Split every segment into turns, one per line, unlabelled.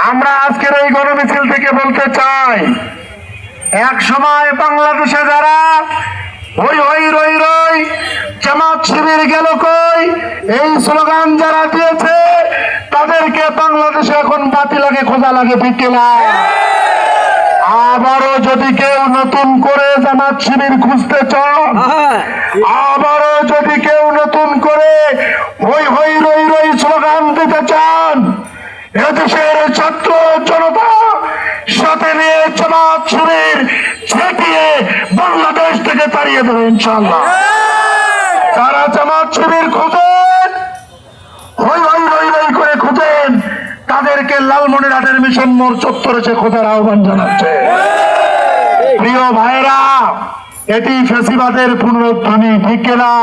আমরা আজকের এই গণমিছিল থেকে বলতে চাই, এক সময় বাংলাদেশে যারা হই হই রই রই জামাত শিবির গেল কই এই স্লোগান যারা দিয়েছে তাদেরকে বাংলাদেশে এখন বাতি লাগে, খোঁজা লাগে, ঠিক না? আবারও যদি কেউ নতুন করে জামাত শিবির খুঁজতে চান, আবারও যদি কেউ নতুন করে হই হই রই রই স্লোগান দিতে চান, এদেশের ছাত্র জনতা সাথে নিয়ে জামাত শিবির ছেটিয়ে বাংলাদেশ থেকে তাড়িয়ে দেবে ইনশাআল্লাহ। তারা জামাত শিবির খুঁজেন, হই হই রই রই করে খুঁজেন, তাদেরকে লালমনিরহাটের মিশন মোড় চত্বরে সে খোঁজার আহ্বান জানাচ্ছে। প্রিয় ভাইরা, এটি ফ্যাসিবাদের পুনরুত্থানী, ঠিক না?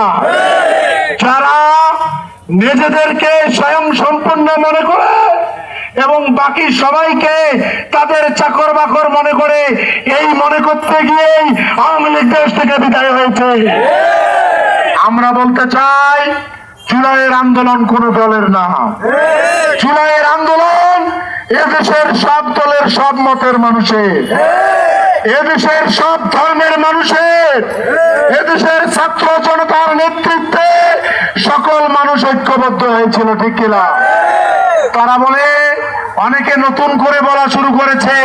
যারা নিজেদেরকে স্বয়ং সম্পূর্ণ মনে করে এবং বাকি সবাইকে তাদের চাকর বাকর মনে করে, এই মনে করতে গিয়েই আওয়ামী লীগ দেশ থেকে বিদায় হয়েছে। আমরা বলতে চাই, জুলাইয়ের আন্দোলন কোন দলের না। জুলাইয়ের আন্দোলন এদেশের সব দলের, সব মতের মানুষের, এদেশের সব ধর্মের মানুষের, এদেশের ছাত্র জনতার নেতৃত্বে সকল মানুষ ঐক্যবদ্ধ হয়েছিল, ঠিক কিনা? তারা বলে, অনেকে নতুন করে বলা শুরু করেছে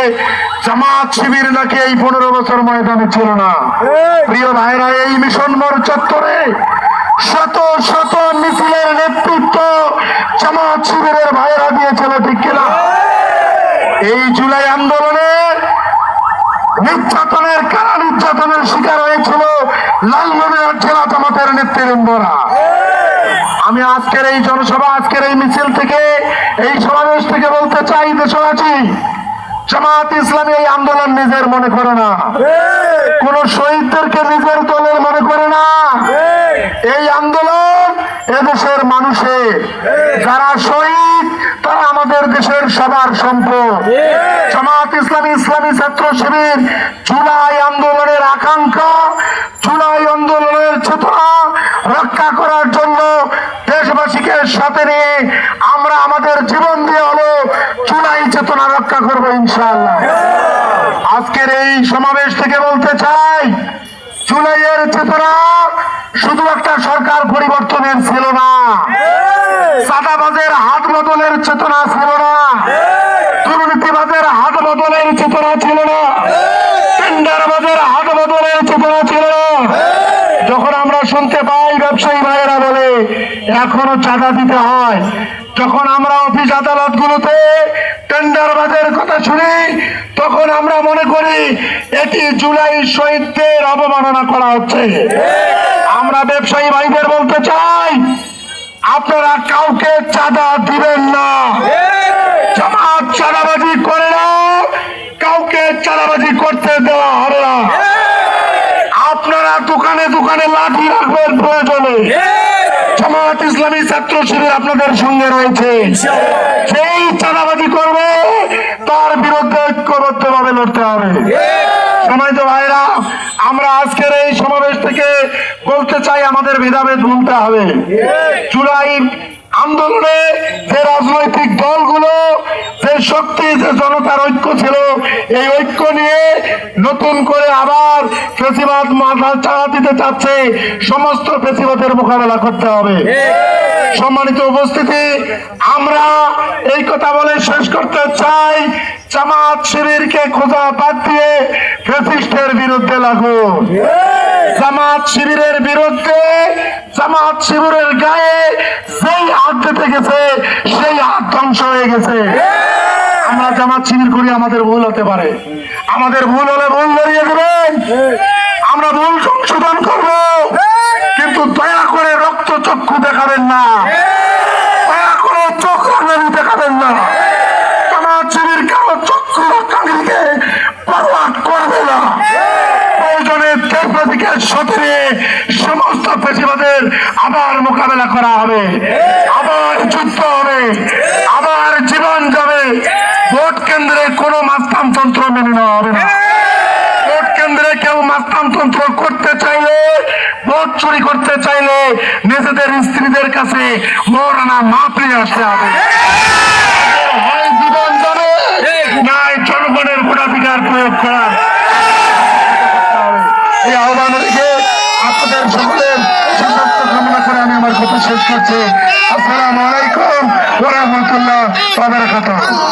জামাত শিবির নাকি এই 15 বছর ময়দানে ছিল না। প্রিয় ভাইরা, এই মিশন মোড় চত্বরে শত শত মিছিলের নেতৃত্ব জামাত শিবিরের ভাইরা দিয়েছিল, ঠিক কিনা? এই জুলাই আন্দোলনে নির্যাতনের, কারা নির্যাতনের শিকার হয়েছিল লালমনিরহাট জেলা জামাতের নেতৃবৃন্দরা। আমি আজকের এই জনসভা, আজকের এই মিছিল থেকে, এই সমাবেশ থেকে বলতে চাই, দেশবাসী, জামাত ইসলামী এই আন্দোলন নিজের মনে করে না, কোন শহীদদেরকে নিজের দলের মনে করে না। এই আন্দোলন এদেশের মানুষের, যারা শহীদ তারা আমাদের দেশের সবার সম্পদ। জামাত ইসলামী, ইসলামী ছাত্র শিবির জুলাই আন্দোলনের আকাঙ্ক্ষা, জুলাই আন্দোলনের চেতনা রক্ষা করার জন্য দেশবাসীকে সাথে নিয়ে আমরা আমাদের জীবন দিয়ে হলো জুলাই চেতনা রক্ষা করবো ইনশাআল্লাহ। আজকের এই সমাবেশ থেকে বলতে চাই, জুলাইয়ের চেতনা শুধু একটা সরকার পরিবর্তনের ছিল না, চাঁদাবাজের হাত বদলের চেতনা ছিল না, দুর্নীতিবাজের হাত বদলের চেতনা ছিল না, টেন্ডারবাজের হাত বদলের চেতনা ছিল না। যখন আমরা শুনতে পাই ব্যবসায়ী ভাইয়েরা বলে এখনো চাঁদা দিতে হয়, যখন আমরা অফিস আদালত গুলোতে টেন্ডারবাজের কথা শুনি, তখন আমরা মনে করি এটি জুলাই শহীদদের অবমাননা করা হচ্ছে। আমরা ব্যবসায়ী ভাইদের বলতে চাই, আপনারা কাউকে চাঁদা দিবেন না। জামাত চাঁদাবাজি করে না, কাউকে চাঁদাবাজি করতে দেওয়া হবে না। আপনারা দোকানে দোকানে লাঠি রাখবেন প্রয়োজনে। জামাত ইসলামী ছাত্র শিবির আপনাদের সঙ্গে রয়েছে। সেই চাঁদাবাজি করবে তার বিরুদ্ধে ঐক্যবদ্ধভাবে লড়তে হবে। সম্মানিত ভাইরা, আমরা আজকের এই সমাবেশ থেকে বলতে চাই, আমাদের ভেদাভেদ ভুলতে হবে। জুলাই আন্দোলনে যে রাজনৈতিক দলগুলো, যে শক্তি, যে জনতার ঐক্য ছিল, এই ঐক্য নিয়ে নতুন করে আবার ফ্যাসিবাদ মাথা চাড়া দিতে চাচ্ছে, সমস্ত ফ্যাসিবাদের মোকাবেলা করতে হবে। সম্মানিত উপস্থিতি, আমরা এই কথা বলে শেষ করতে চাই, জামাত শিবিরকে খোঁজা বাদ দিয়ে ফ্যাসিস্টের বিরুদ্ধে লাগুন। জামাত শিবিরের বিরুদ্ধে, জামাত শিবিরের গায়ে যেই হাত দিতে গেছে সেই হাত ধ্বংস হয়ে গেছে। আমরা জামাত শিবির করি, আমাদের ভুল হতে পারে, আমাদের ভুল হলে ভুল ধরিয়ে দেবেন, আমরা ভুল সংশোধন করব, কিন্তু দয়া করে রক্ত চক্ষু দেখাবেন না, দয়া করে চোখ রাঙানি দেখাবেন না। জামাত শিবির কারো চক্ষু রাঙানিকে পরোয়া করবে না। প্রয়োজনে দেশবাসীকে সাথে নিয়ে সমস্ত ফ্যাসিবাদের আবার মোকাবেলা করা হবে, আবার যুদ্ধ হবে, আবার জীবন যাবে। ভোট কেন্দ্রে কোনো মাস্তানতন্ত্র মেনে নেওয়া হবে না। ভোট কেন্দ্রে কেউ মাস্তানতন্ত্র করতে চাইলে, ভোট চুরি করতে চাইলে নিজেদের স্ত্রীদের কাছে মৌলানা মাপ নিয়ে আসতে হবে। হয় জীবন যাবে, করছি। আসসালামু আলাইকুম ওয়া রাহমাতুল্লাহি ওয়া বারাকাতুহু।